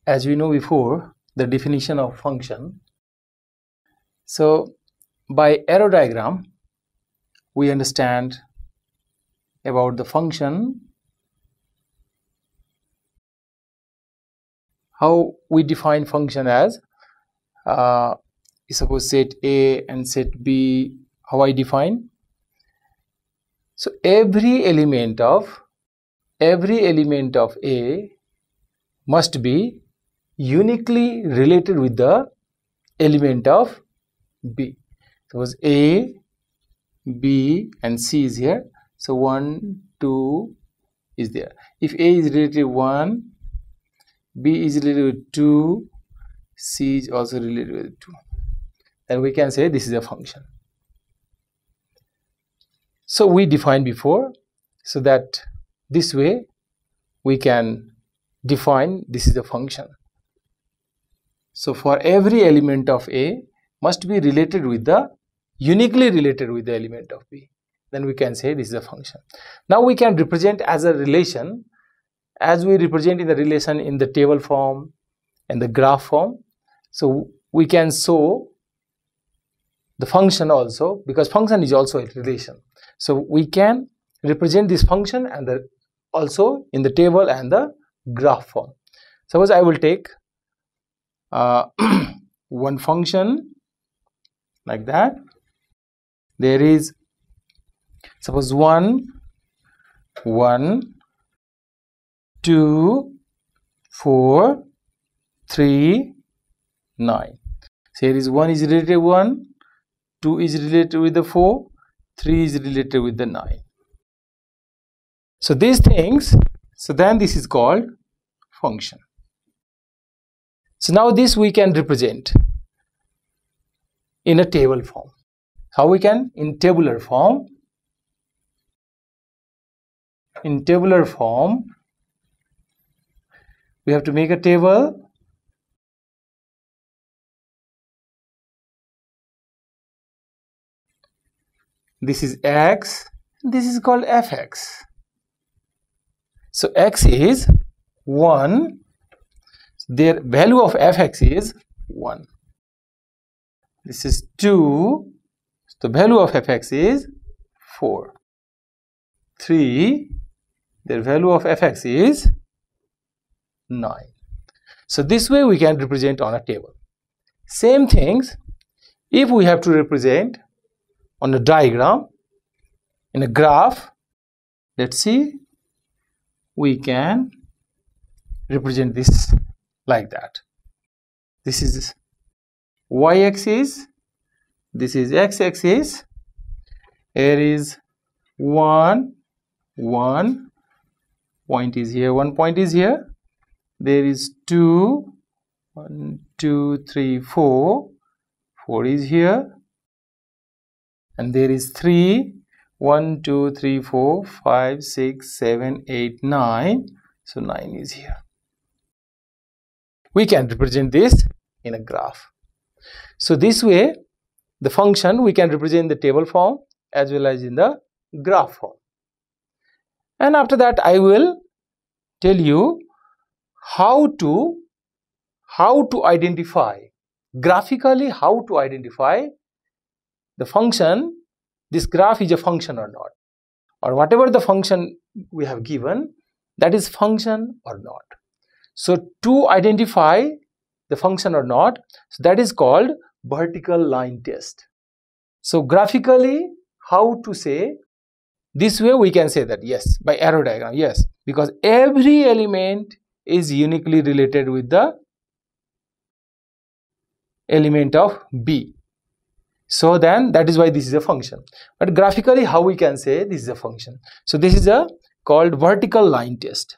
As we know before, the definition of function. So by arrow diagram, we understand about the function, how we define function as suppose set A and set B. How I define? So every element of A must be uniquely related with the element of B. Suppose A, B and C is here. So 1, 2 is there. If A is related with 1, B is related with 2, C is also related with 2, then we can say this is a function. So we defined before, so that this way we can define this is a function. So for every element of A must be related with the uniquely related with the element of B, then we can say this is a function. Now we can represent as a relation, as we represent in the relation in the table form and the graph form. So we can show the function also, because function is also a relation. So we can represent this function and also in the table and the graph form. Suppose I will take one function like that. There is suppose 1, 2, 4, 3, 9. So here is 1 is related with 1, 2 is related with the 4, 3 is related with the 9. So these things, so then this is called function. So now this we can represent in a table form. How we can? In tabular form. In tabular form, we have to make a table. This is x, this is called fx. So x is 1, their value of fx is 1. This is 2, the value of fx is 4. 3, their value of fx is 9. So this way we can represent on a table. Same things if we have to represent on a diagram, in a graph. Let's see, we can represent this like that. This is y-axis, this is x-axis. Here is 1, 1 point is here, 1 point is here. There is 2, 1, 2, 3, 4, 4 is here. And there is 3, 1, 2, 3, 4, 5, 6, 7, 8, 9. So 9 is here. We can represent this in a graph. So this way, the function we can represent in the table form as well as in the graph form. And after that, I will tell you how to identify graphically, how to identify the function, this graph is a function or not, or whatever the function we have given, that is function or not. So to identify the function or not, so that is called vertical line test. So graphically, how to say, this way we can say that yes, by arrow diagram, yes, because every element is uniquely related with the element of B. So then that is why this is a function. But graphically, how we can say this is a function? So this is a called vertical line test.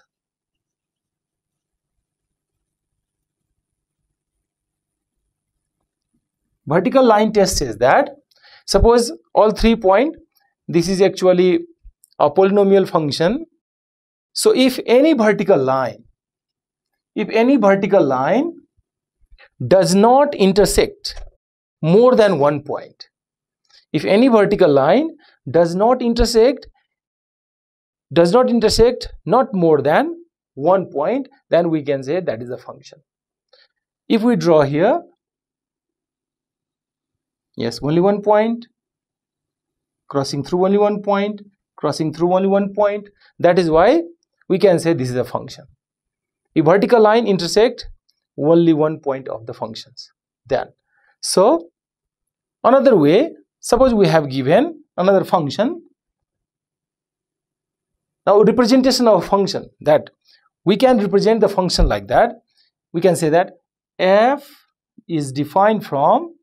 vertical line test says that suppose all 3 points, this is actually a polynomial function. So if any vertical line does not intersect more than 1 point, if any vertical line does not intersect not more than 1 point, then we can say that is a function. If we draw here, yes, only 1 point, crossing through only 1 point, crossing through only 1 point, that is why we can say this is a function. If vertical line intersect only 1 point of the functions, then. So another way, suppose we have given another function. Now representation of a function, that we can represent the function like that. We can say that f is defined from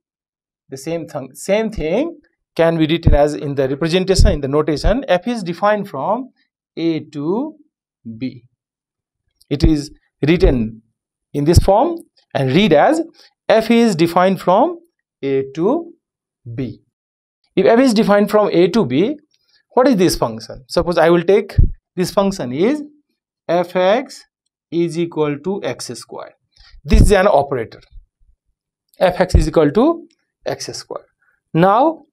the same thing can be written as in the representation, in the notation, f is defined from a to b. It is written in this form and read as f is defined from a to b. If f is defined from a to b, what is this function? Suppose I will take this function is fx is equal to x square. This is an operator. Fx is equal to x square. Now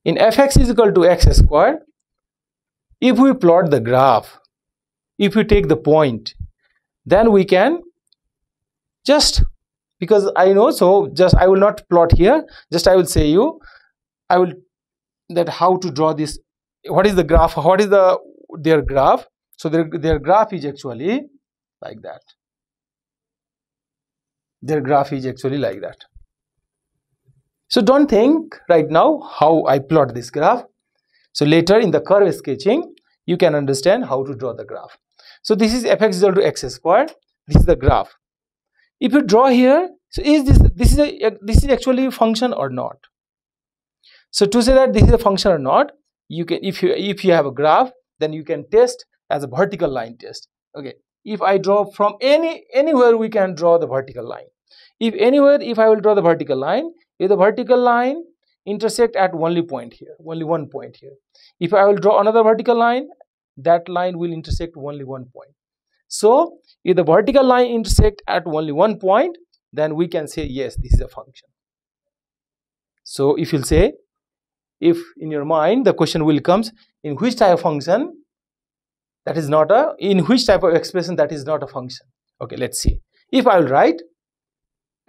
in fx is equal to x square, if we plot the graph, if we take the point, then we can just, because I know, so just I will not plot here, just I will say you, I will that how to draw this, what is the graph, what is their graph. So their graph is actually like that. Their graph is actually like that. So don't think right now how I plot this graph. So later in the curve sketching, you can understand how to draw the graph. So this is fx is equal to x squared. This is the graph. If you draw here, so is this is actually a function or not? So to say that this is a function or not, you can, if you have a graph, then you can test as a vertical line test. Okay, if I draw from anywhere, we can draw the vertical line. If anywhere, if I will draw the vertical line, if the vertical line intersect at only point here, only 1 point here. If I will draw another vertical line, that line will intersect only 1 point. So if the vertical line intersect at only 1 point, then we can say yes, this is a function. So if you'll say, if in your mind the question will comes, in which type of function that is not a, in which type of expression that is not a function. Okay, let's see. If I will write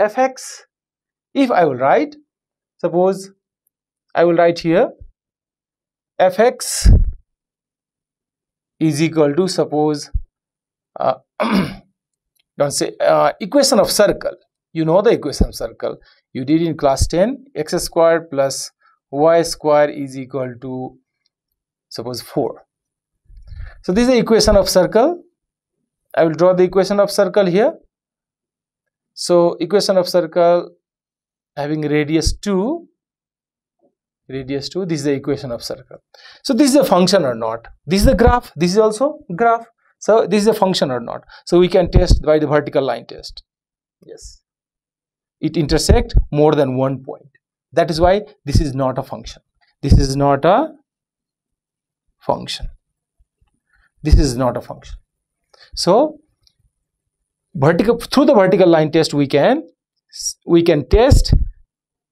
fx, if I will write, suppose I will write here fx is equal to, suppose don't say equation of circle. You know the equation of circle, you did in class 10. X squared plus y square is equal to, suppose 4. So this is the equation of circle. I will draw the equation of circle here. So equation of circle having radius 2, this is the equation of circle. So this is a function or not? This is the graph, this is also graph. So this is a function or not? So we can test by the vertical line test. Yes, it intersect more than 1 point. That is why this is not a function. This is not a function. This is not a function. So through the vertical line test, we can test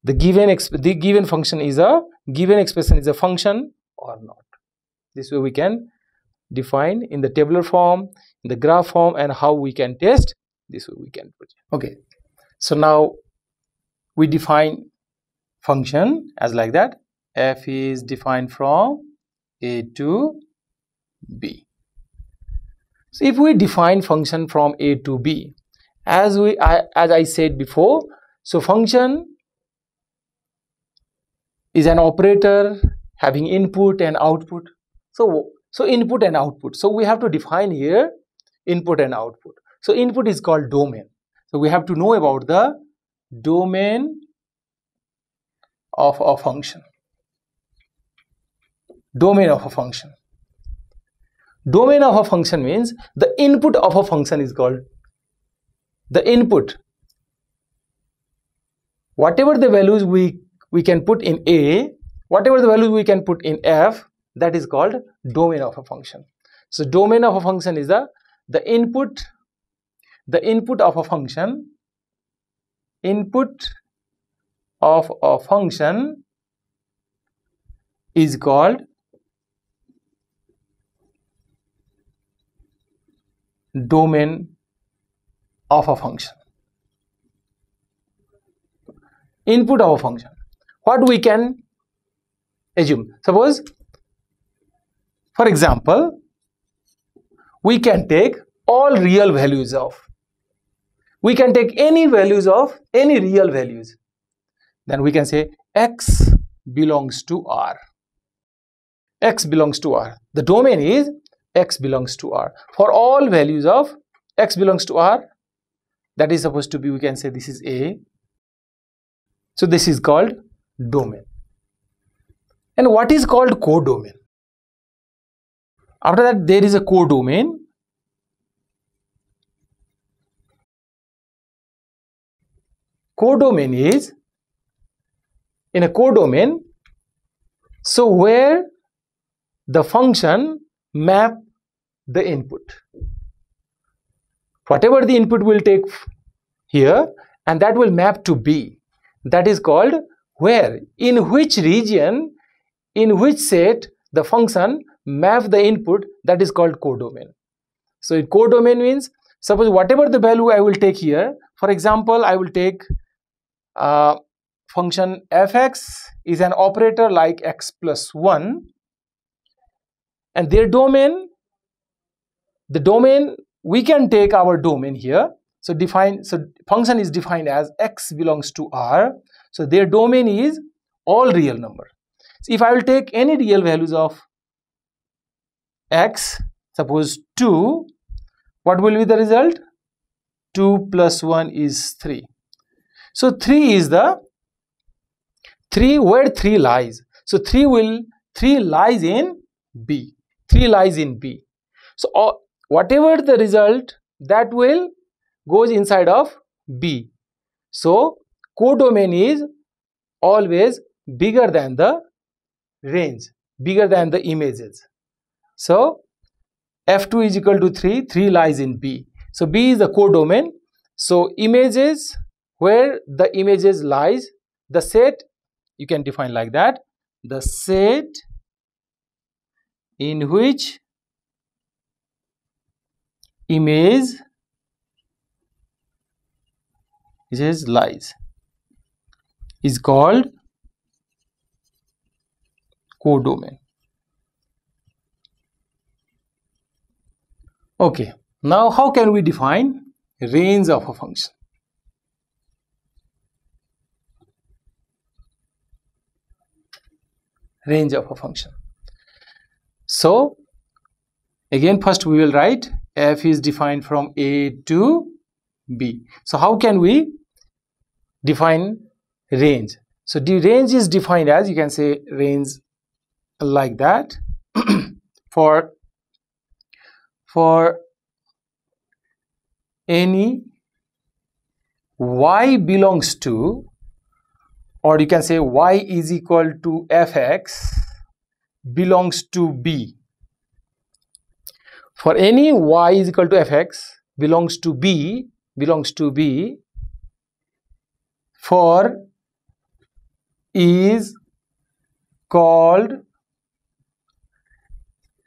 the given function is a given expression is a function or not. This way we can define in the tabular form, in the graph form, and how we can test. This way we can put. Okay, so now we define function as like that. F is defined from a to b. So if we define function from a to b, as I said before, so function is an operator having input and output. So input and output. So we have to define here input and output. So input is called domain. So we have to know about the domain of a function. Domain of a function. Domain of a function means the input of a function is called the input. whatever the values we can put in A, whatever the values we can put in F, that is called domain of a function. So domain of a function is the input of a function, input of a function is called domain of a function. Input of a function. What we can assume? Suppose, for example, we can take all real values of, we can take any values of any real values. Then we can say X belongs to R. X belongs to R. The domain is X belongs to R. For all values of X belongs to R, that is supposed to be, we can say this is A. So this is called domain. And what is called codomain? After that, there is a codomain. Codomain is, in a codomain, so where the function map the input. Whatever the input will take here, and that will map to B. That is called where, in which region, in which set the function map the input, that is called codomain. So codomain means, suppose whatever the value I will take here, for example, I will take function fx is an operator like x plus 1, and their domain, the domain, we can take our domain here. So function is defined as x belongs to R. So their domain is all real number. So if I will take any real values of x, suppose 2, what will be the result? 2 plus 1 is 3. So 3 is the 3, where 3 lies. So 3 lies in B. 3 lies in B. So whatever the result, that will goes inside of B. So codomain is always bigger than the range, bigger than the images. So f2 is equal to 3, 3 lies in B. So B is the codomain. So images, where the images lies, the set, you can define like that, the set in which image lies is called codomain. Okay, now how can we define range of a function? Range of a function. So again, first we will write f is defined from A to B. So how can we define range? So the range is defined as, you can say range like that. for any y belongs to, or you can say y is equal to fx belongs to B. For any y is equal to fx belongs to B, for is called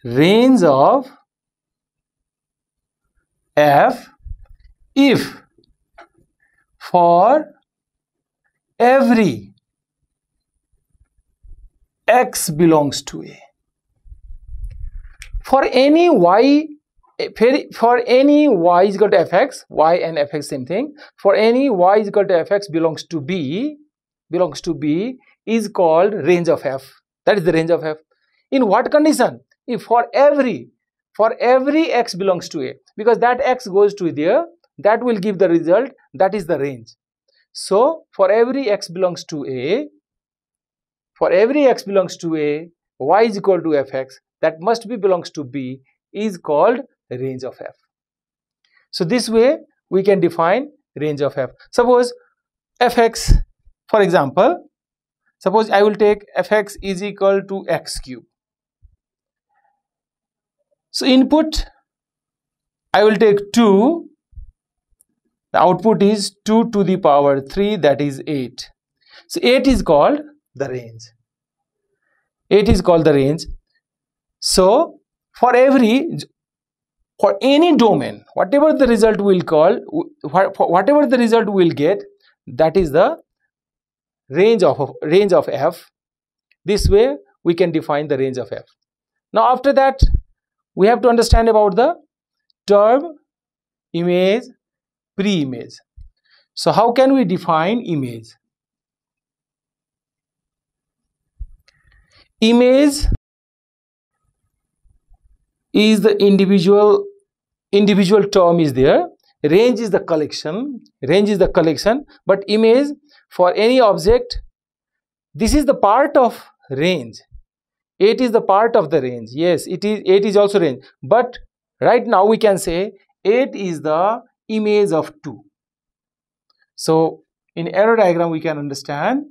range of f if for every x belongs to A. For any y is equal to fx, y and fx same thing. For any y is equal to fx belongs to B is called range of f. That is the range of f. In what condition? If for every x belongs to A, because that x goes to there, that will give the result, that is the range. So for every x belongs to A, y is equal to fx, that must be belongs to B, is called range of f. So this way we can define range of f. Suppose fx, For example, suppose I will take fx is equal to x cube. So input I will take 2, the output is 2 to the power 3, that is 8. So 8 is called the range. 8 is called the range. So for any domain, whatever the result will whatever the result will get, that is the range of f. This way we can define the range of f. Now after that, we have to understand about the term image, pre-image. So how can we define image? Image is the individual term is there. Range is the collection. But image, for any object, this is the part of range. 8 is the part of the range. Yes, it is. 8 is also range. But right now we can say 8 is the image of 2. So in arrow diagram we can understand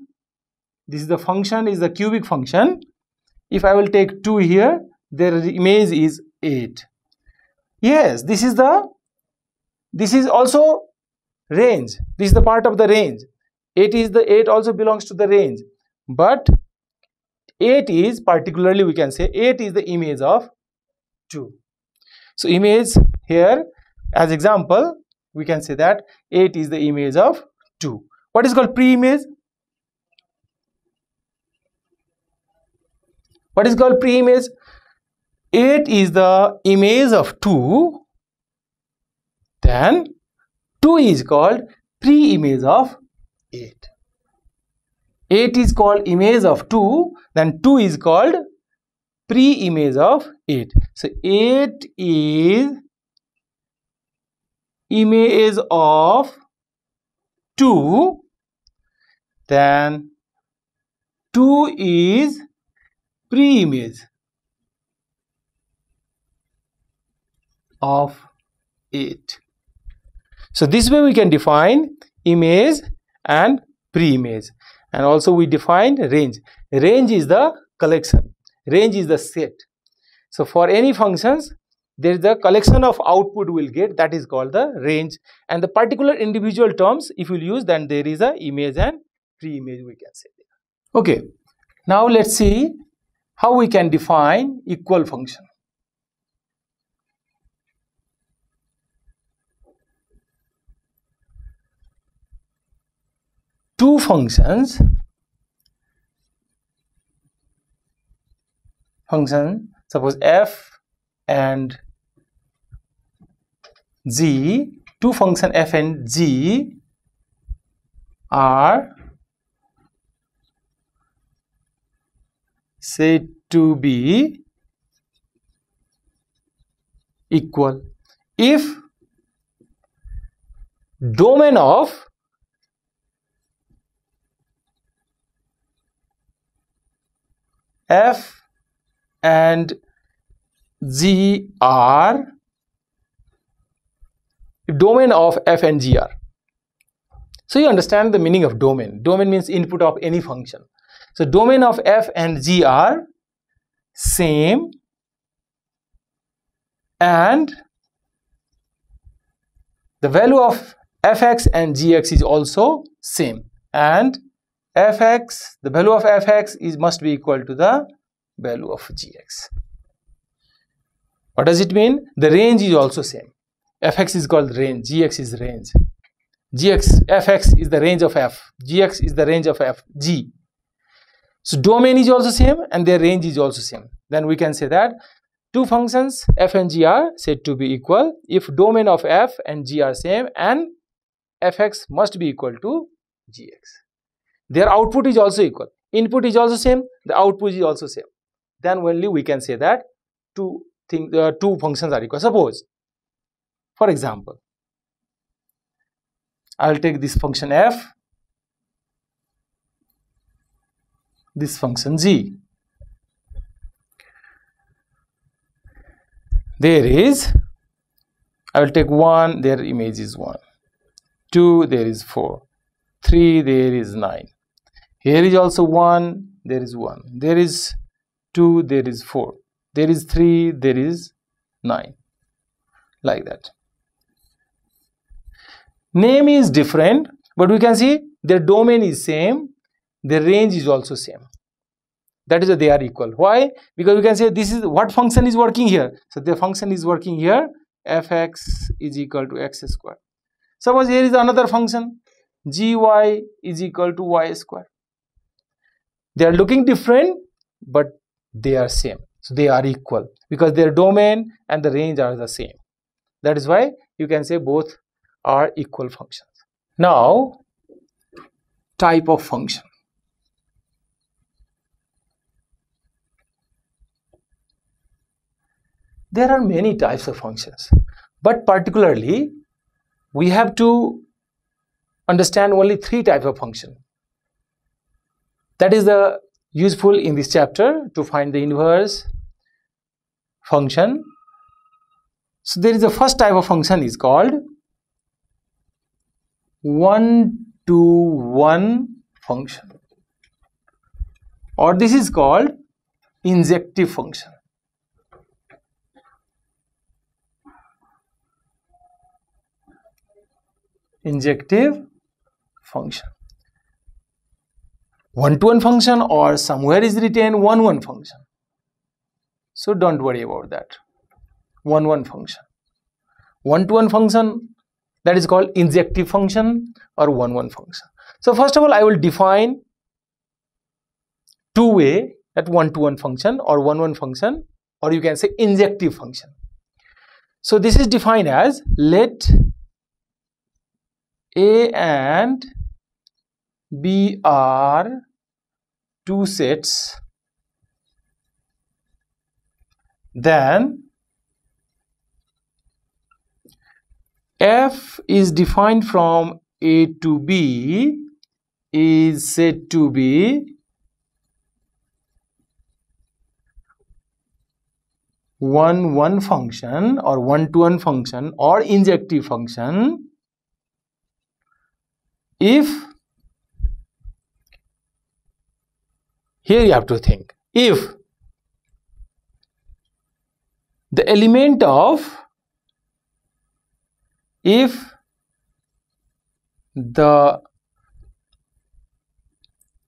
this is the function, is the cubic function. If I will take 2 here, their image is 8. Yes, this is also range. This is the part of the range. 8 also belongs to the range. But 8 is, particularly we can say 8 is the image of 2. So image here, as example, we can say that 8 is the image of 2. What is called pre-image? What is called pre-image? 8 is the image of 2, then 2 is called pre-image of 8. 8 is called image of 2, then 2 is called pre-image of 8. So 8 is image of 2, then 2 is pre-image of 8. So this way we can define image and pre-image. And also we define range. Range is the collection. Range is the set. So for any functions, there is a collection of output will get, that is called the range. And the particular individual terms, if you will use, then there is a image and pre-image we can say. Okay. Now let's see how we can define equal function. Two functions, suppose f and g, two function f and g are said to be equal if domain of f and g are, domain of f and g are. So you understand the meaning of domain. Domain means input of any function. So domain of f and g are same and the value of fx and gx is also same, and fx, the value of fx must be equal to the value of gx. What does it mean? The range is also same. Fx is called range, gx is range. Fx is the range of f, gx is the range of f, g. So domain is also same and their range is also same. Then we can say that two functions f and g are said to be equal if domain of f and g are same and fx must be equal to gx. Their output is also equal. Input is also same, the output is also same. Then only we can say that two functions are equal. Suppose, for example, I will take this function f, this function g. There is, I will take 1, their image is 1. 2, there is 4. 3, there is 9. Here is also 1, there is 1. There is 2, there is 4. There is 3, there is 9. Like that. Name is different, but we can see their domain is same, their range is also same. That is why they are equal. Why? Because we can say this is what function is working here. So the function is working here, fx is equal to x square. Suppose here is another function, gy is equal to y square. They are looking different, but they are same. So they are equal because their domain and the range are the same. That is why you can say both are equal functions. Now, type of function. There are many types of functions, but particularly we have to understand only 3 types of function. That is the useful in this chapter to find the inverse function. So there is the first type of function is called one-to-one function, or this is called injective function. Injective function. One-to-one function, or somewhere is written one-one function. So don't worry about that. One-one function. One-to-one function, that is called injective function or one-one function. So first of all, I will define two-way, that one-to-one function or one-one function, or you can say injective function. So this is defined as, let A and B are 2 sets, then F is defined from A to B is said to be one-one function or one-to-one function or injective function if, here you have to think, if the element of, if the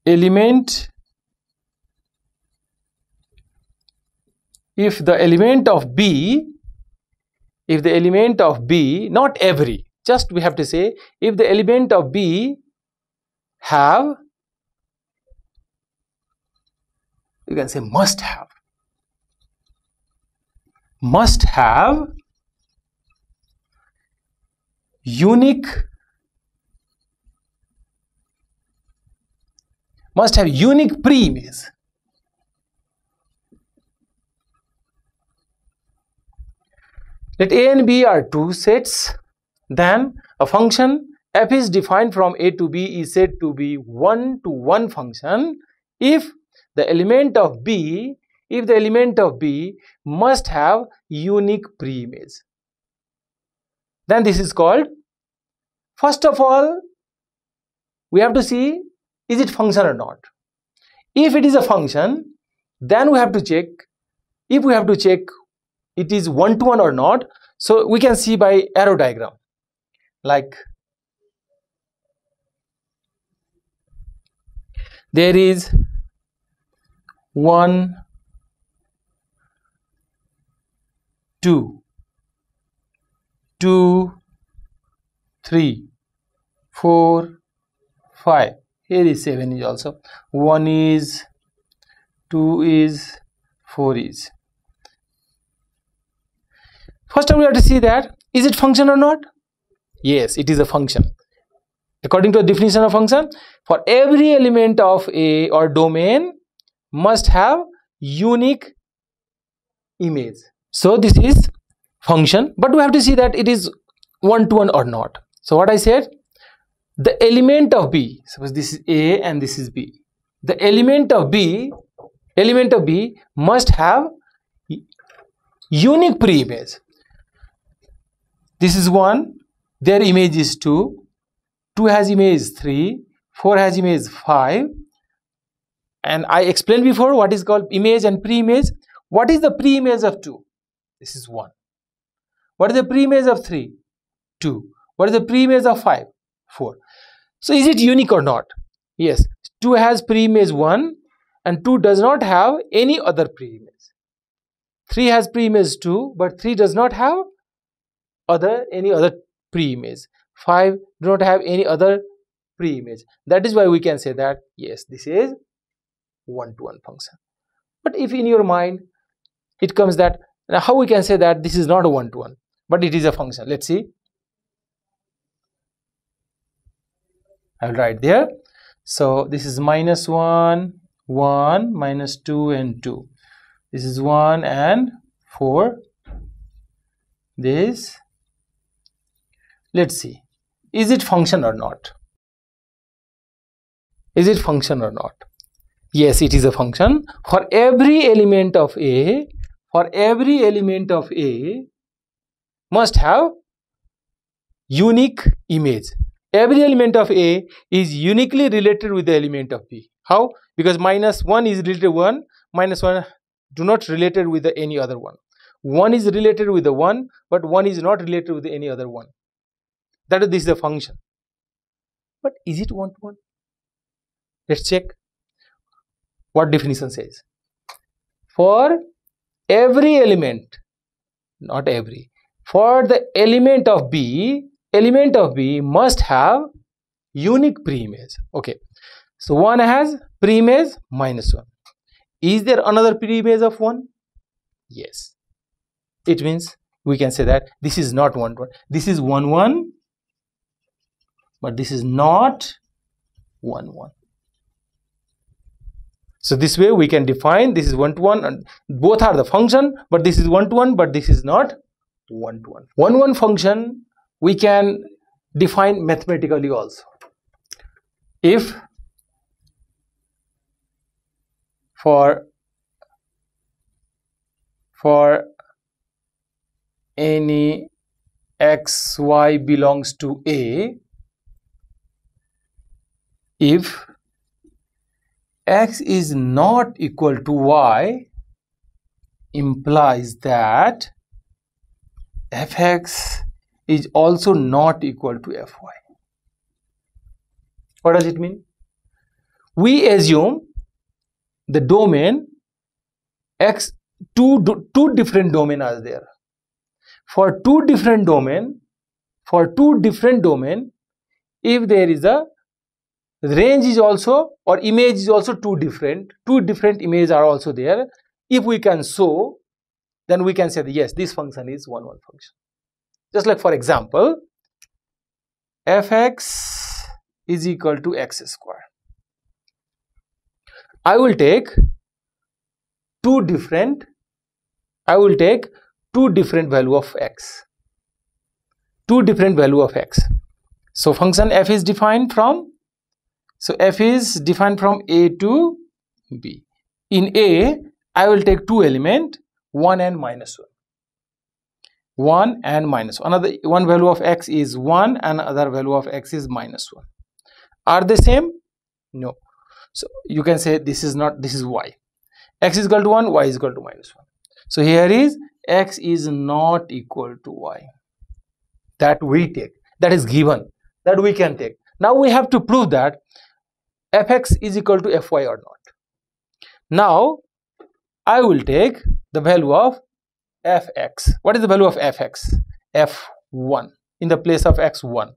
element of B, if the element of B, not every, just we have to say, if the element of B have, you can say must have unique pre-image. Let A and B are 2 sets, then a function f is defined from A to B is said to be one-to-one function if the element of B, must have unique pre-image. Then this is called, first of all, we have to see, is it function or not? If it is a function, then we have to check, if we have to check it is one-to-one or not. So we can see by arrow diagram, like there is 1, 2, 2, 3, 4, 5. Here is 7 is also. 1 is, 2 is, 4 is. First of all, we have to see that, is it function or not? Yes, it is a function. According to the definition of function, for every element of A or domain must have unique image. So this is function, but we have to see that it is one-to-one or not. So what I said, the element of B, suppose this is A and this is B. The element of B must have unique pre-image. This is 1, their image is 2, 2 has image 3, 4 has image 5, And I explained before what is called image and pre-image. What is the pre-image of 2? This is 1. What is the pre-image of 3? 2. What is the pre-image of 5? 4. So is it unique or not? Yes. 2 has pre-image 1 and 2 does not have any other pre-image. 3 has pre-image 2 but 3 does not have any other pre-image. 5 do not have any other pre-image. That is why we can say that yes, this is one-to-one function. But if in your mind it comes that how we can say that this is not a one-to-one but it is a function. Let's see. I'll write there. So this is minus 1, 1, minus 2 and 2. This is 1 and 4. This, let's see, is it function or not? Is it function or not? Yes, it is a function. For every element of A, must have unique image. Every element of A is uniquely related with the element of B. How? Because minus 1 is related to 1, minus 1 do not related with any other one. 1 is related with the 1, but 1 is not related with any other one. That is, this is a function. But is it one-to-one? Let's check what definition says. For every element, not every, for the element of B must have unique pre-image. Okay, so 1 has pre-image minus 1. Is there another pre-image of 1? Yes. It means we can say that this is not one-to-one. This is 1, 1, but this is not 1, 1. So this way we can define this is one-to-one and both are the function, but this is one-to-one, but this is not one-to-one. One-to-one function we can define mathematically also. If for any x, y belongs to A, if x is not equal to y, implies that fx is also not equal to fy. What does it mean? We assume the domain x, two different domains are there. For two different domain, if there is a range is also or image is also two different images are also there. If we can show, then we can say that yes, this function is one-to-one function. Just like for example, fx is equal to x square. I will take two different value of x. So function f is defined from, A to B. In A, I will take two elements, 1 and minus 1. 1 and minus 1. Another one value of x is 1 and other value of x is minus 1. Are they same? No. So you can say this is not, this is y. X is equal to 1, y is equal to minus 1. So here is x is not equal to y. That we take. That is given. That we can take. Now we have to prove that fx is equal to fy or not. Now I will take the value of fx. What is the value of fx? f1 in the place of x1.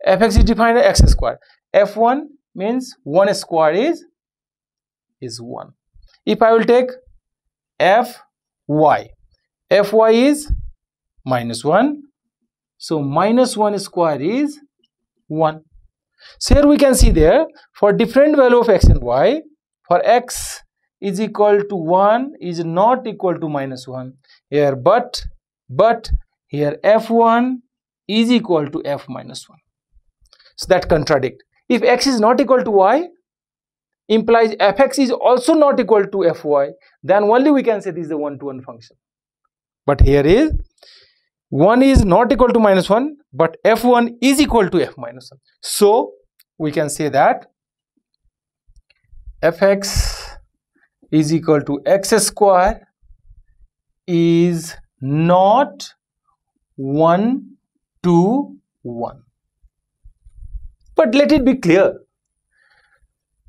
Fx is defined as x square. f1 means 1 square is 1. If I will take fy is minus 1. So minus 1 square is 1. So here we can see there for different value of x and y, for x is equal to 1 is not equal to minus 1 here, but here f1 is equal to f minus 1. So that contradict. If x is not equal to y, implies fx is also not equal to fy, then only we can say this is a one-to-one function. But here is 1 is not equal to minus 1, but f1 is equal to f minus 1. So we can say that fx is equal to x square is not 1 to 1. But let it be clear,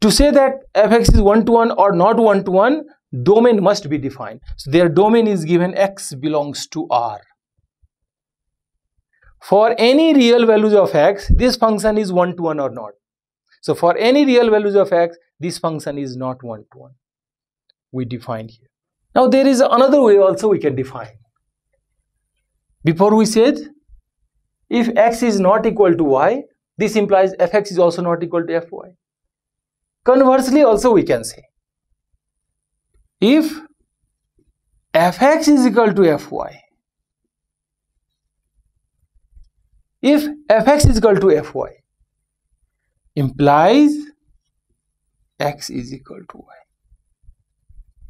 to say that fx is 1 to 1 or not 1 to 1, domain must be defined. So their domain is given x belongs to R. For any real values of x, this function is 1 to 1 or not. So for any real values of x, this function is not 1 to 1. We define here. Now there is another way also we can define. Before we said, if x is not equal to y, this implies fx is also not equal to fy. Conversely also we can say, if fx is equal to fy, if fx is equal to fy, implies x is equal to y.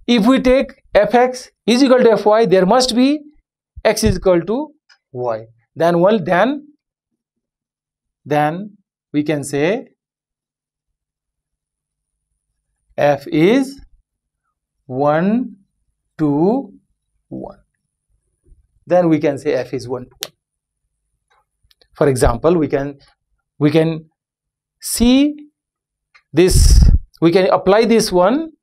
If we take fx is equal to fy, there must be x is equal to y. Then we can say f is 1 to 1. Then we can say f is 1 to 1. For example, we can see this, we can apply this one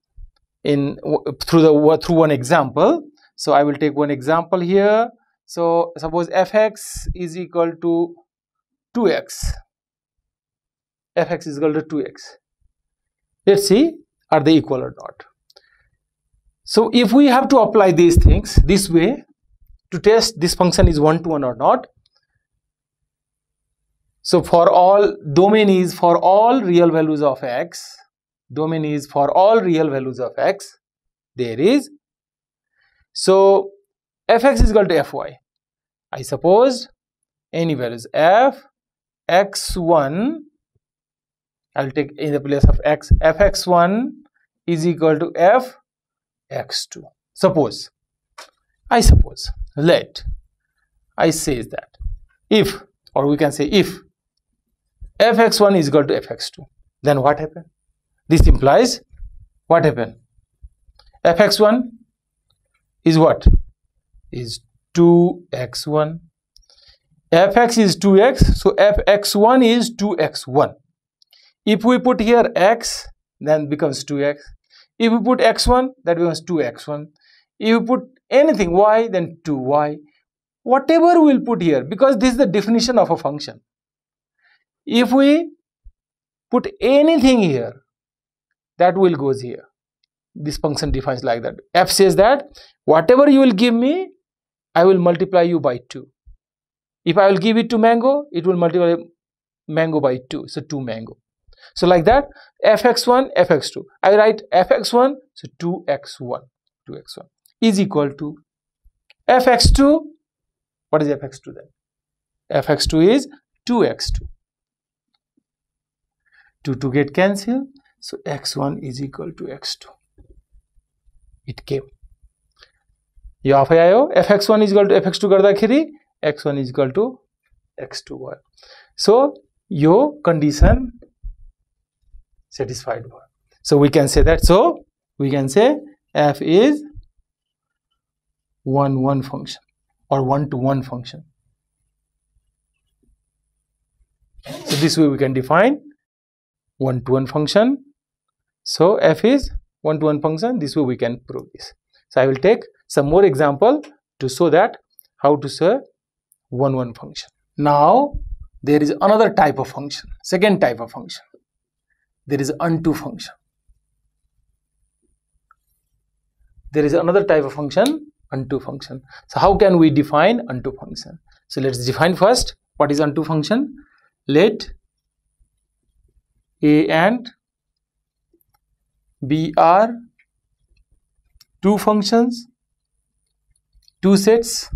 in through one example. So I will take one example here. So suppose fx is equal to 2x. fx is equal to 2x. Let's see, are they equal or not? So if we have to apply these things this way to test this function is 1 to 1 or not. So for all, domain is for all real values of x. Domain is for all real values of x. There is. So fx is equal to fy. I suppose any values f x1, I will take in the place of x, fx1 is equal to f x2. Suppose, let I say that if, or we can say if fx1 is equal to fx2, then what happened? This implies what happened? fx1 is what? Is 2x1. fx is 2x, so fx1 is 2x1. If we put here x, then becomes 2x. If we put x1, that becomes 2x1. If we put anything y, then 2y. Whatever we'll put here, because this is the definition of a function. If we put anything here, that will goes here. This function defines like that. F says that whatever you will give me, I will multiply you by 2. If I will give it to mango, it will multiply mango by 2. So 2 mango. So like that, fx1, fx2. I write fx1, so 2x1 is equal to fx2. What is fx2 then? fx2 is 2x2. 2 get cancelled. So x1 is equal to x2. It came. यहाँ पे आयो fx1 is equal to fx2 गर्दाखेरि x1 is equal to x2 भयो. So यो condition satisfied भयो. So we can say that. So we can say f is 1-1 function or 1-to-1 function. So this way we can define 1-to-1 function. So f is 1-to-1 function. This way we can prove this. So I will take some more example to show that how to say 1-1 function. Now there is another type of function, second type of function. There is onto function. There is another type of function, onto function. So how can we define onto function? So let's define first what is onto function. Let A and B are two functions, two sets.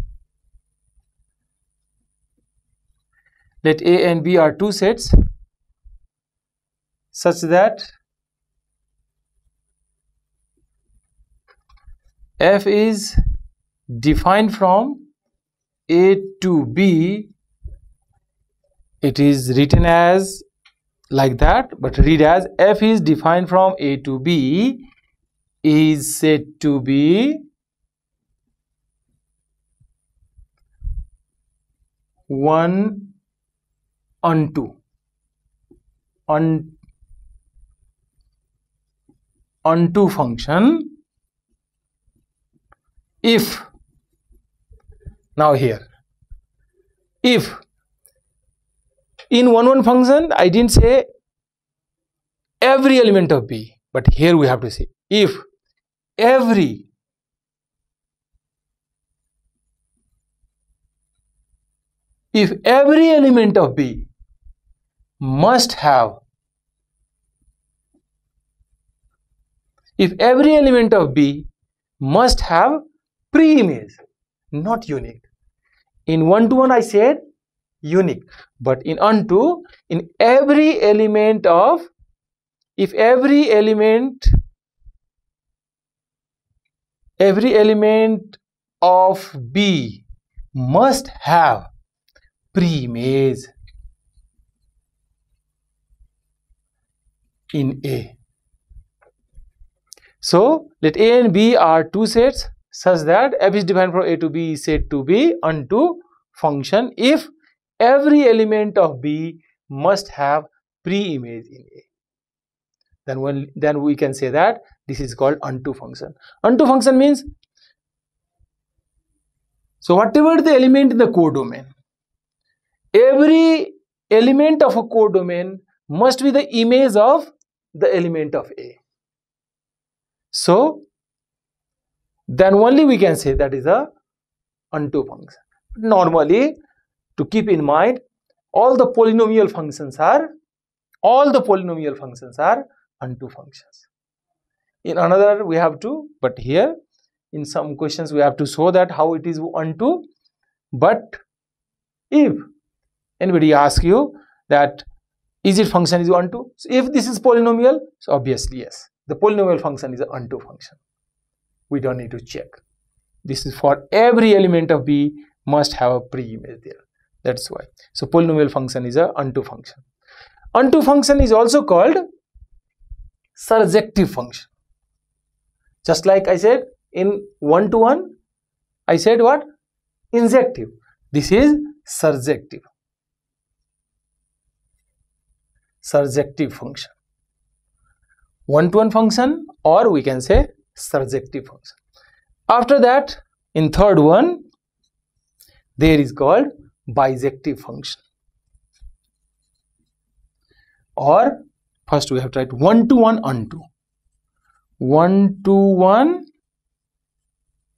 Let A and B are two sets such that f is defined from A to B. It is written as like that, but read as f is defined from A to B is said to be one onto function if, now here, if in one function I didn't say every element of B, but here we have to say if every element of B must have, if every element of B must have pre-image, not unique. In one-to-one I said unique, but in onto, in every element of, if every element of B must have pre-image in A. So let A and B are two sets such that f is defined from A to B is said to be onto function if every element of B must have pre-image in A. Then we can say that this is called onto function. Onto function means, so whatever the element in the codomain, every element of a codomain must be the image of the element of A. So then only we can say that is a onto function. Normally, to keep in mind, all the polynomial functions are onto functions. In another we have to, but here in some questions we have to show that how it is onto. But if anybody asks you that is it function is onto, so if this is polynomial, so obviously yes, the polynomial function is an onto function. We don't need to check. This is for every element of B must have a pre-image there. That's why. So polynomial function is a onto function. Onto function is also called surjective function. Just like I said in one-to-one, I said what? Injective. This is surjective. Surjective function. One-to-one function, or we can say surjective function. After that, in third one, there is called bijective function. Or first we have to write one-to-one onto. One-to-one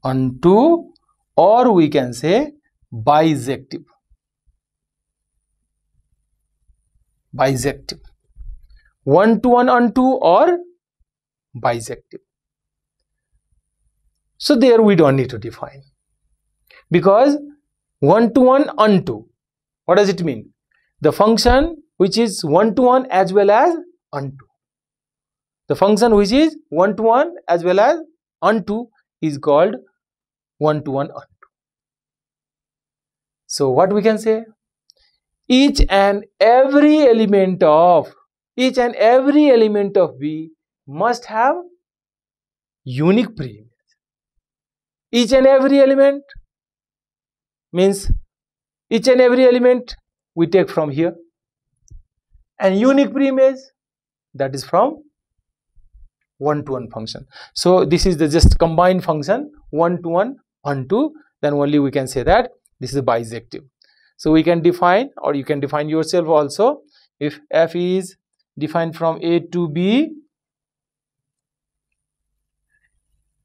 onto, or we can say bijective. Bijective. One-to-one onto or bijective. So there we don't need to define, because one-to-one onto, what does it mean? The function which is one-to-one as well as onto. The function which is one-to-one as well as onto is called one-to-one onto. So what we can say? Each and every element of B must have unique pre-image. Each and every element means each and every element we take from here, and unique pre-image, that is from one-to-one function. So this is the just combined function, one-to-one onto. Then only we can say that this is bijective. So we can define, or you can define yourself also, if f is defined from A to B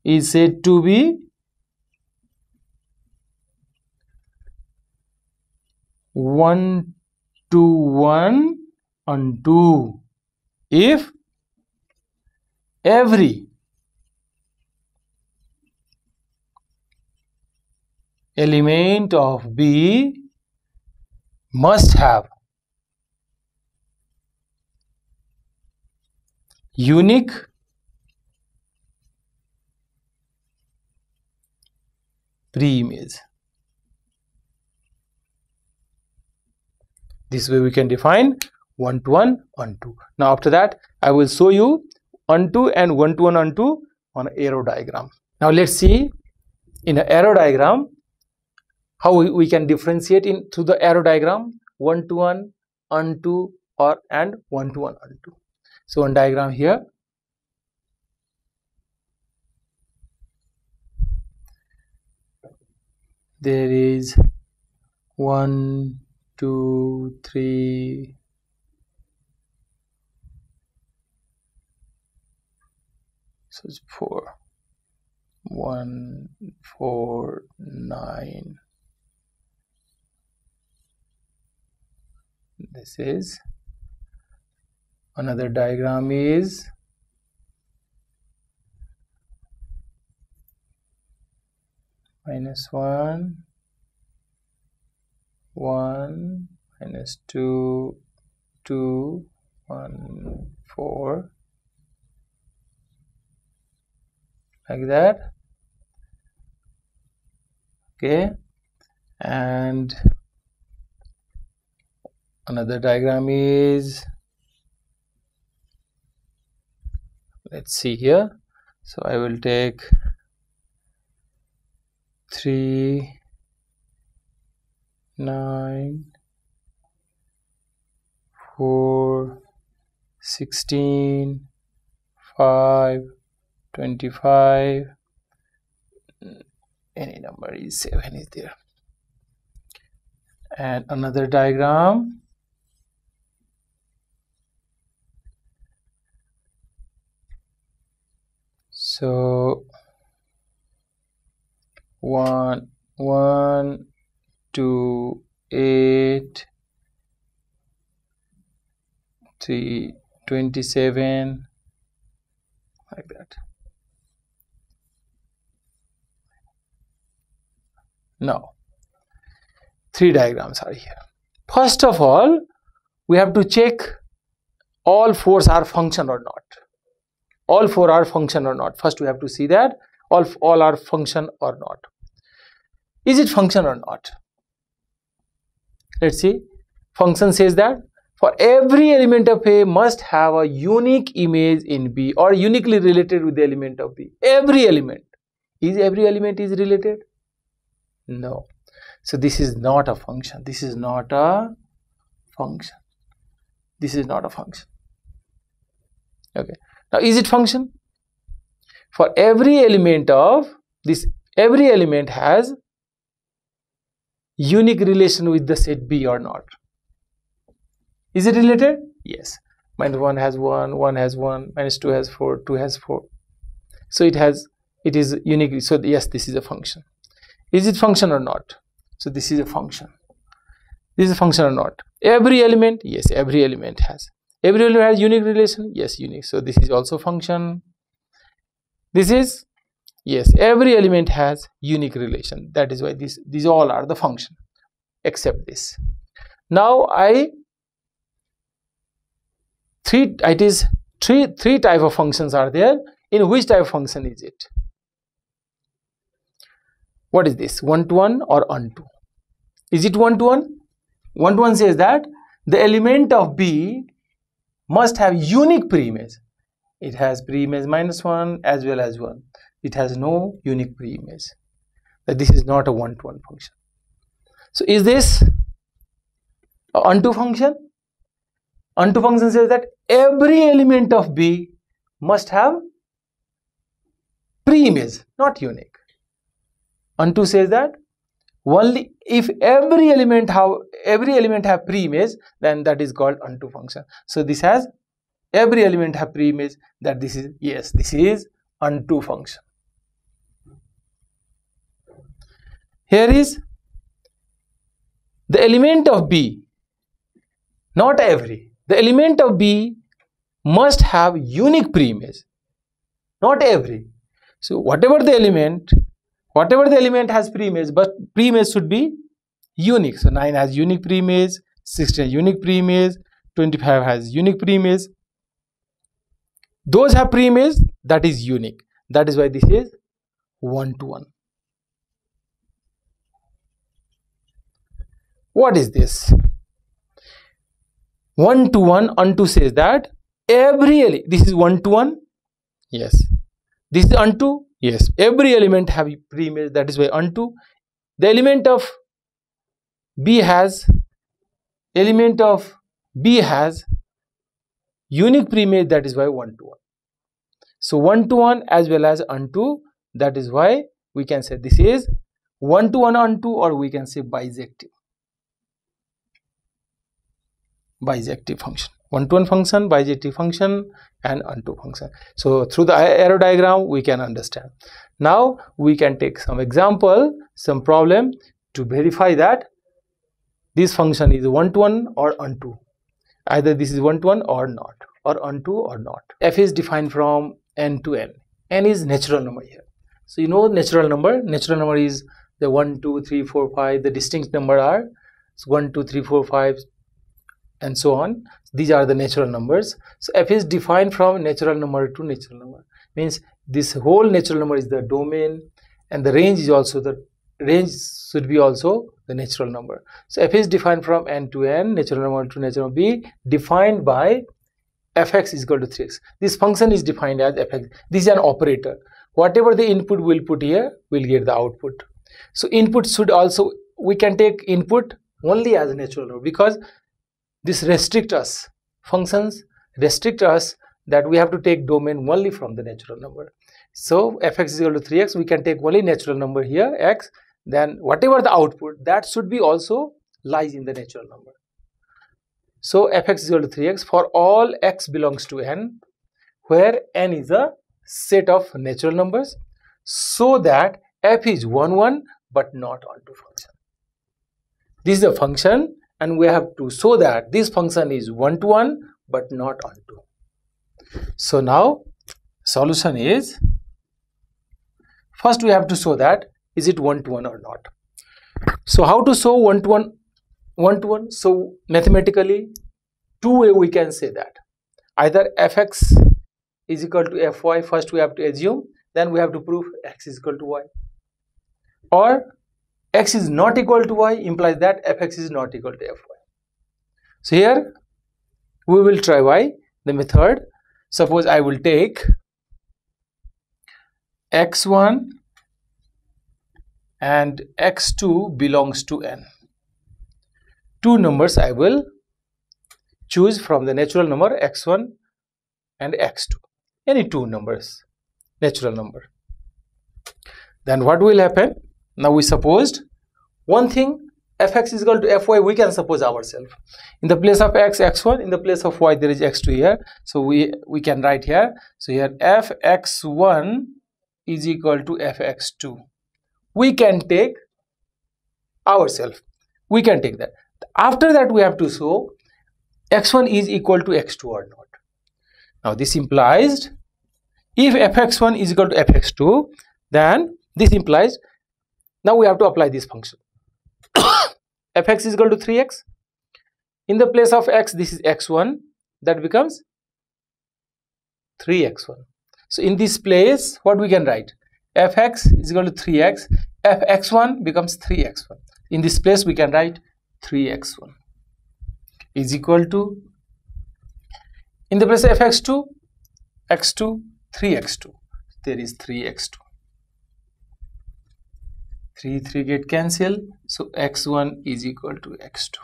is said to be one-to-one onto if every element of B must have unique pre-image. This way we can define 1-to-1 onto. Now after that I will show you onto and 1-to-1 onto on an arrow diagram. Now let's see in an arrow diagram how we can differentiate in through the arrow diagram 1-to-1 onto or and 1-to-1 onto. So one diagram here. There is 1, 2, 3, so it's 4, 1, 4, 9. This is another diagram is -1, 1, -2, 2, 1, 4, like that. Okay, and another diagram is, let's see here. So I will take 3, 9, 4, 16, 5, 25, any number is 7 is there. And another diagram, so 1, 1, 2, 8, 3, 27, like that. Now 3 diagrams are here. First of all, we have to check all 4s are function or not. All 4 are function or not. First we have to see that all are function or not. Is it function or not? Let's see. Function says that for every element of A must have a unique image in B or uniquely related with the element of B. Every element. Is every element is related? No. So this is not a function. This is not a function. This is not a function. Okay. Now is it function? For every element of this, every element has unique relation with the set B or not. Is it related? Yes. -1 has 1, 1 has 1, -2 has 4, 2 has 4. So it is unique. So yes, this is a function. Is it function or not? So this is a function. This is a function or not? Every element? Yes, every element has. Every element has unique relation? Yes, unique. So this is also function. This is, yes, every element has unique relation. That is why these all are the function except this. Now three type of functions are there. In which type of function is it? What is this? 1-to-1 or onto? Is it 1-to-1? 1-to-1 says that the element of B must have unique preimage. It has preimage -1 as well as 1. It has no unique preimage. That this is not a 1-to-1 function. So is this an onto function? Onto function says that every element of B must have preimage, not unique. Onto says that only if every element have preimage, then that is called onto function. So this has every element have preimage, that this is, yes, this is onto function. Here is the element of B, not every. The element of B must have unique preimage, not every. So whatever the element has preimage, but preimage should be unique. So 9 has unique preimage, 16 has unique preimage, 25 has unique preimage. Those have preimage, that is unique. That is why this is 1-to-1. What is this? 1-to-1, onto says that every this is 1-to-1, yes. This is onto, yes. Every element have pre-image, that is why onto. The element of B has unique pre-image, that is why 1-to-1. So 1-to-1 as well as onto, that is why we can say this is 1-to-1 onto, or we can say bijective function. 1-to-1 function, bijective function, and onto function. So through the arrow diagram we can understand. Now we can take some example, some problem to verify that this function is 1-to-1 or onto. Either this is 1-to-1 or not, or onto or not. F is defined from n to n. N is natural number here. So you know natural number. Natural number is the 1, 2, 3, 4, 5. The distinct number are 1, 2, 3, 4, 5, and so on. These are the natural numbers. So F is defined from natural number to natural number. Means this whole natural number is the domain, and the range is also the range should be also the natural number. So F is defined from n to n, natural number to natural number, be defined by fx is equal to 3x. This function is defined as fx. This is an operator. Whatever the input we'll put here, we'll get the output. So input should also, we can take input only as a natural number, because this restrict us, functions restrict us that we have to take domain only from the natural number. So fx is equal to 3x, we can take only natural number here, x, then whatever the output, that should be also lies in the natural number. So fx is equal to 3x for all x belongs to n, where n is a set of natural numbers, so that f is 1, 1 but not onto function. This is a function, and we have to show that this function is 1-to-1 but not onto. So now solution is, first we have to show that is it 1-to-1 or not. So how to show 1-to-1? So mathematically, two way we can say that. Either fx is equal to fy, first we have to assume, then we have to prove x is equal to y. Or x is not equal to y implies that fx is not equal to fy. So here we will try y, the method. Suppose I will take x1 and x2 belongs to n. Two numbers I will choose from the natural number x1 and x2. Any two numbers, natural number. Then what will happen? Now we supposed one thing, fx is equal to fy, we can suppose ourselves. In the place of x, x1, in the place of y, there is x2 here. So we can write here. So here fx1 is equal to fx2. We can take ourselves. We can take that. After that, we have to show x1 is equal to x2 or not. Now this implies if fx1 is equal to fx2, then this implies now we have to apply this function. Fx is equal to 3x. In the place of x, this is x1, that becomes 3x1. So in this place, what we can write? Fx is equal to 3x, fx1 becomes 3x1. In this place, we can write 3x1 is equal to, in the place of fx2, x2, 3x2. There is 3x2. 3 get cancelled, so x1 is equal to x2.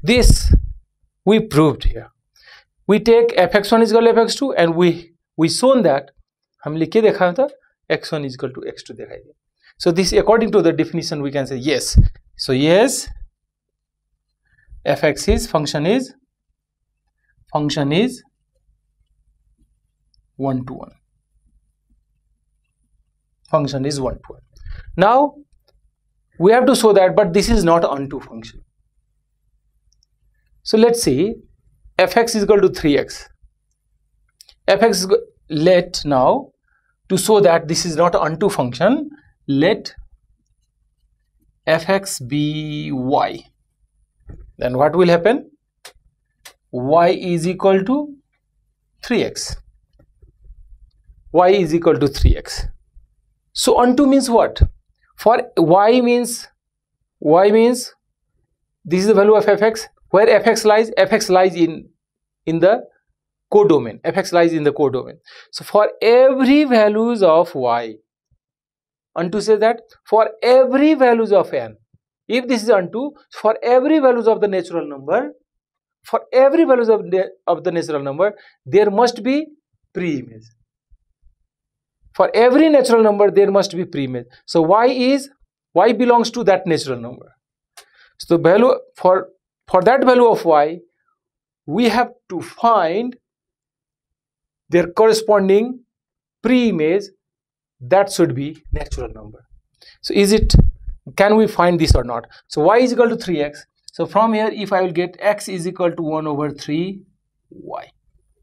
This we proved here. We take fx1 is equal to fx2 and we shown that हम लिख के देखा था x1 is equal to x2 दिखाई दिया. So this according to the definition we can say yes. So yes, fx is function is 1-to-1. Function is 1-to-1. Now we have to show that, but this is not onto function. So let's see, fx is equal to 3x. Fx is let now to show that this is not onto function. Let fx be y. Then what will happen? Y is equal to 3x. Y is equal to 3x. So onto means what? For y means this is the value of fx, Where fx lies? Fx lies in the codomain. Fx lies in the codomain. So for every values of y, Onto says that for every values of n, if this is onto, for every values of the natural number, for every values of the natural number, there must be pre-image. For every natural number, there must be pre-image. So y belongs to that natural number. So the value for that value of y, we have to find their corresponding pre-image that should be natural number. So can we find this or not? So y is equal to 3x. So from here, if I will get x is equal to 1 over 3 y.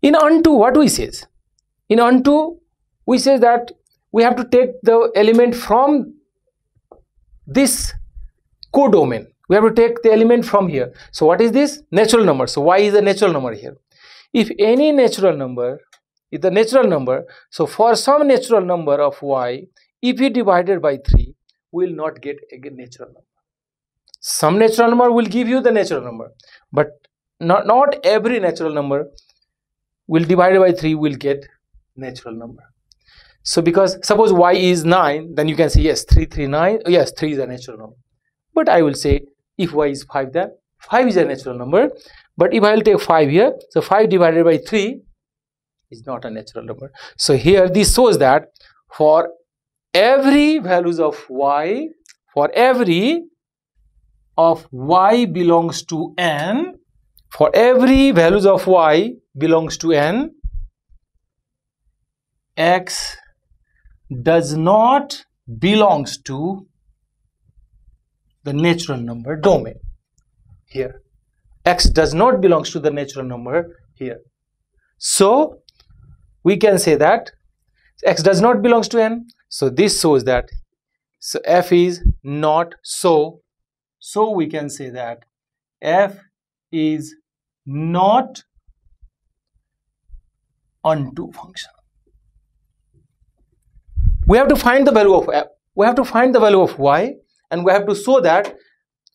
In onto, what we says? In onto, we say that we have to take the element from this codomain. We have to take the element from here. So what is this? Natural number. So y is a natural number here. If any natural number is the natural number, so for some natural number of y, if we divided by 3, we will not get a natural number. Some natural number will give you the natural number, but not every natural number will divided by 3 will get natural number. So because suppose y is 9, then you can say yes, 3, 3, 9, yes, 3 is a natural number. But I will say if y is 5, then 5 is a natural number. But if I will take 5 here, so 5 divided by 3 is not a natural number. So here this shows that for every values of y, for every of y belongs to n, for every values of y belongs to n, x does not belongs to the natural number domain here. X does not belongs to the natural number here. So we can say that x does not belongs to n. So this shows that so f is not so. So we can say that f is not onto function. We have to find the value of f. We have to find the value of y, and we have to show that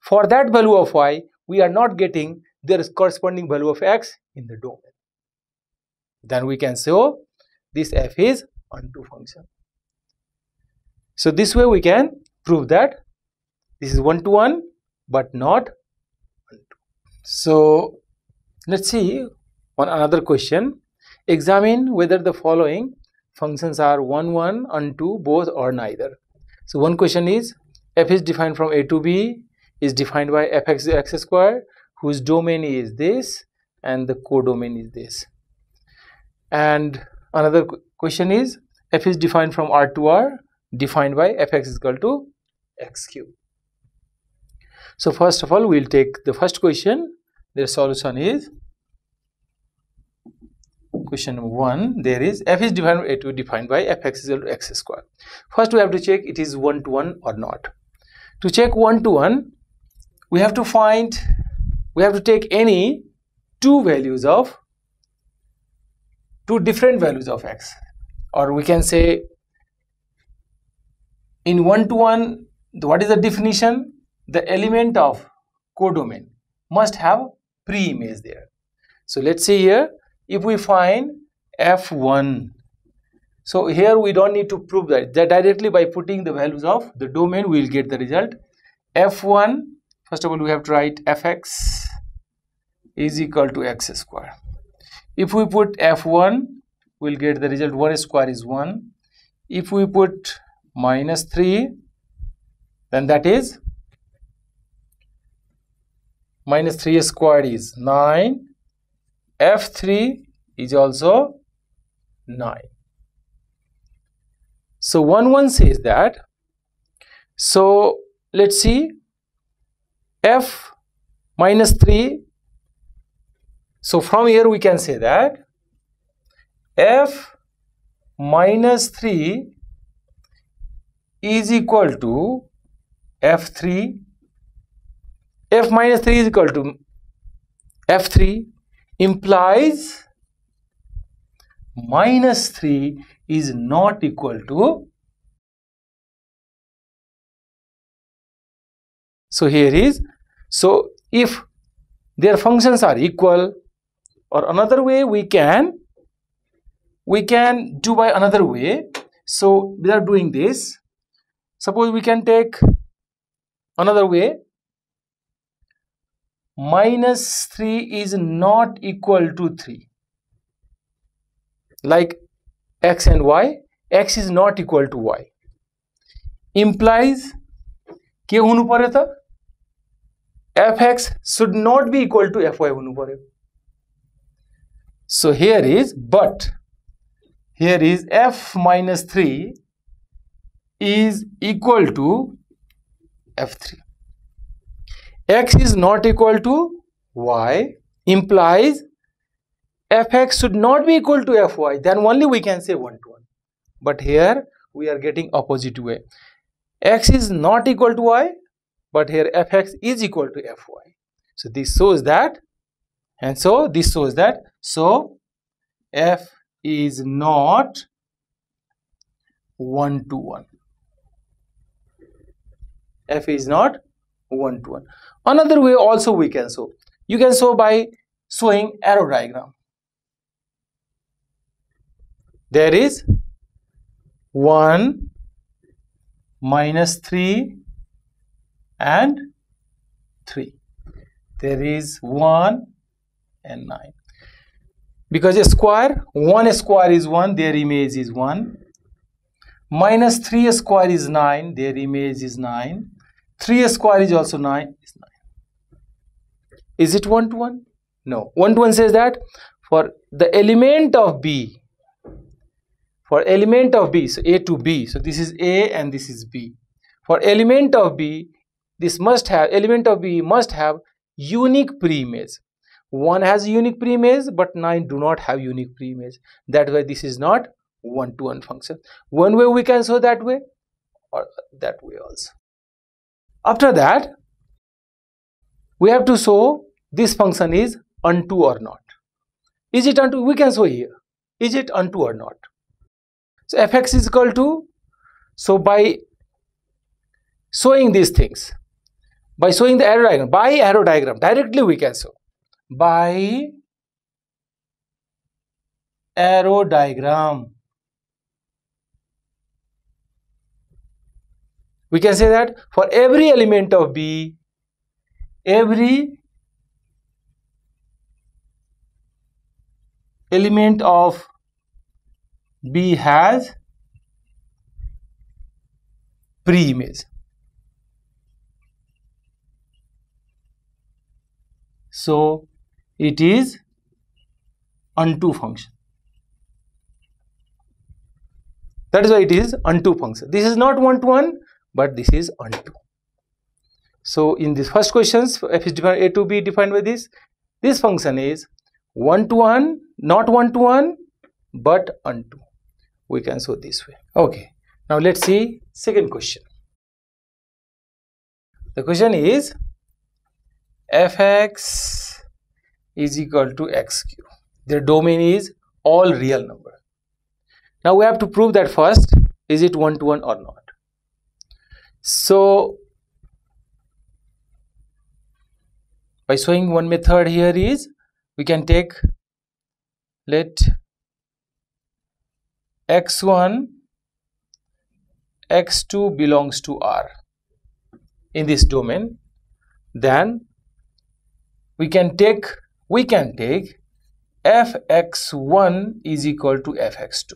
for that value of y, we are not getting their corresponding value of x in the domain. Then we can say, oh, this f is onto function. So this way we can prove that this is one-to-one but not onto. So let's see on another question. Examine whether the following functions are 1, 1, onto, both, or neither. So one question is f is defined from a to b, is defined by fx x square, whose domain is this and the codomain is this. And another question is f is defined from R to R, defined by fx is equal to x cube. So first of all, we will take the first question. Their solution is question number 1. There is f is defined by a to defined by fx is equal to x square. First we have to check it is one-to-one or not. To check one-to-one, we have to take any two different values of x, or we can say in one-to-one, what is the definition? The element of codomain must have pre-image there. So let's see here, if we find f1, so here we don't need to prove that directly by putting the values of the domain we will get the result. f1, first of all we have to write fx is equal to x square. If we put f1, we will get the result 1 square is 1. If we put minus 3, then that is minus 3 squared is 9. f3 is also 9. So 1, 1 says that. So let's see, f minus 3. So from here we can say that f minus 3 is equal to f3. F minus 3 is equal to f3 implies minus 3 is not equal to. So here is, so if their functions are equal. Or another way we can do by another way. So without doing this, suppose we can take another way. Minus 3 is not equal to 3. Like x and y, x is not equal to y. Implies के हुनु पर्यो त fx should not be equal to fy हुनु पर्यो. So here is f minus 3 is equal to f3. X is not equal to y implies fx should not be equal to fy. Then only we can say 1-to-1. But here we are getting opposite way. X is not equal to y, but here fx is equal to fy. So this shows that, and so this shows that, so f is not 1-to-1. F is not 1-to-1. Another way also we can show. You can show by showing arrow diagram. There is 1, minus 3 and 3. There is 1 and 9. Because a square, 1 square is 1, their image is 1. Minus 3 square is 9, their image is 9. 3 square is also 9, is 9. Is it 1-to-1? No. 1-to-1 says that for the element of B, so A to B, so this is A and this is B. For element of B, element of B must have unique preimage. 1 has a unique preimage, but 9 do not have unique preimage. That's why this is not 1-to-1 function. One way we can show that way, or that way also. After that, we have to show this function is onto or not. Is it onto? We can show here. Is it onto or not? So fx is equal to, so by showing these things, by showing the arrow diagram, by arrow diagram, directly we can show. By arrow diagram, we can say that for every element of B, every element of B has preimage. So it is onto function. That is why it is onto function. This is not 1-to-1, but this is onto. So in this first questions, f is defined, A to B defined by this. This function is 1-to-1, not 1-to-1, but onto. We can show this way. Okay. Now let's see second question. The question is fx is equal to x cube. Their domain is all real number. Now we have to prove that first, is it 1-to-1 or not. So by showing one method here is, we can take, let x1, x2 belongs to R in this domain. Then we can take fx1 is equal to fx2.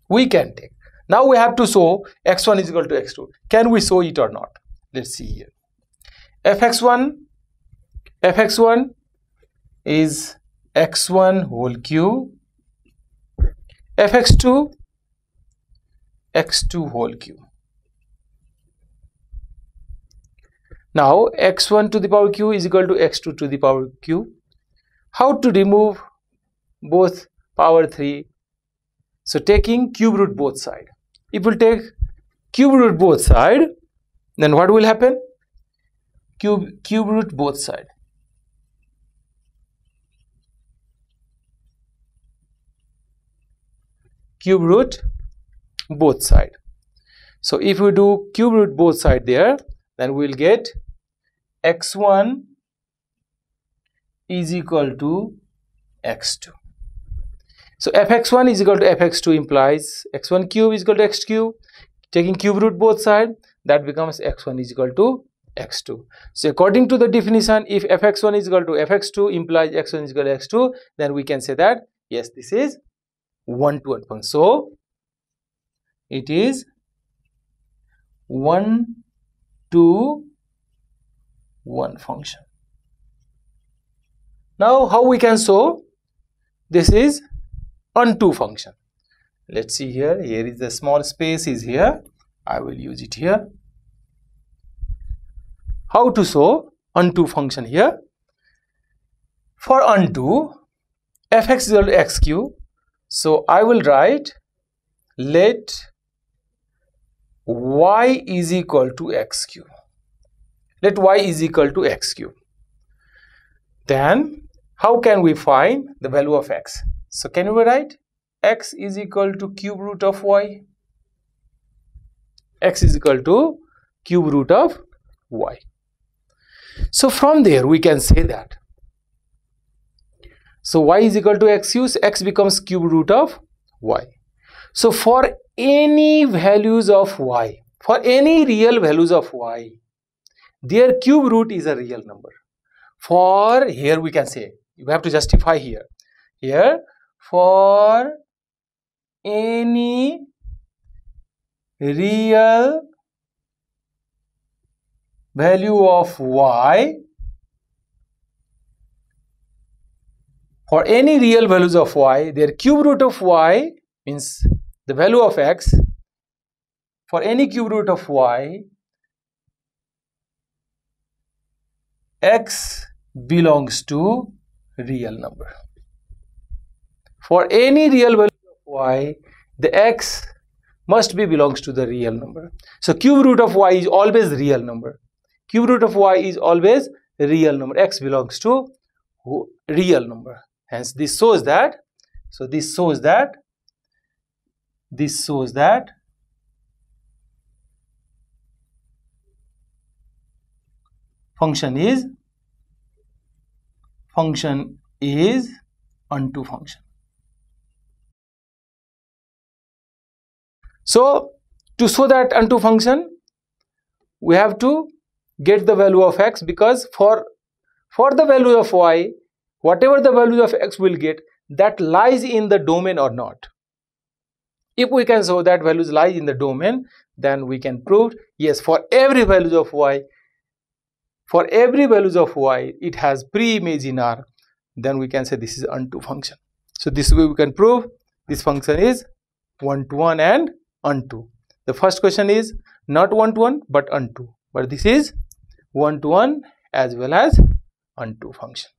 We can take. Now we have to show x1 is equal to x2. Can we show it or not? Let's see here. fx1 is x1 whole cube, fx2 x2 whole cube. Now x1 to the power q is equal to x2 to the power q. How to remove both power 3? So taking cube root both side. If we take cube root both side, then what will happen? Cube root both side. Cube root both side. So if we do cube root both side there, then we will get x1 is equal to x2. So fx1 is equal to fx2 implies x1 cube is equal to x cube. Taking cube root both sides, that becomes x1 is equal to x2. So according to the definition, if fx1 is equal to fx2 implies x1 is equal to x2, then we can say that yes, this is one-to-one function. So it is 1-to-1 function. Now how we can show this is onto function? Let's see here. Here is the small space is here. I will use it here. How to show onto function here? For onto, fx is equal to x cube. So I will write let y is equal to x cube. Let y is equal to x cube. Then how can we find the value of x? So can we write x is equal to cube root of y? X is equal to cube root of y. So from there we can say that. So y is equal to x cube, x becomes cube root of y. So for any values of y, for any real values of y, their cube root is a real number. For here we can say, you have to justify here. Here for any real value of y, for any real values of y, their cube root of y means the value of x. For any cube root of y, x belongs to real number. For any real value of y, the x must be belongs to the real number. So cube root of y is always real number. Cube root of y is always real number. X belongs to real number. Hence this shows that. So this shows that function is onto function. So to show that onto function, we have to get the value of x, because for the value of y, whatever the value of x will get, that lies in the domain or not. If we can show that values lie in the domain, then we can prove yes, for every values of y, it has pre-image in R, then we can say this is onto function. So this way we can prove this function is one-to-one and onto. The first question is not one-to-one but onto, but this is one-to-one as well as onto function.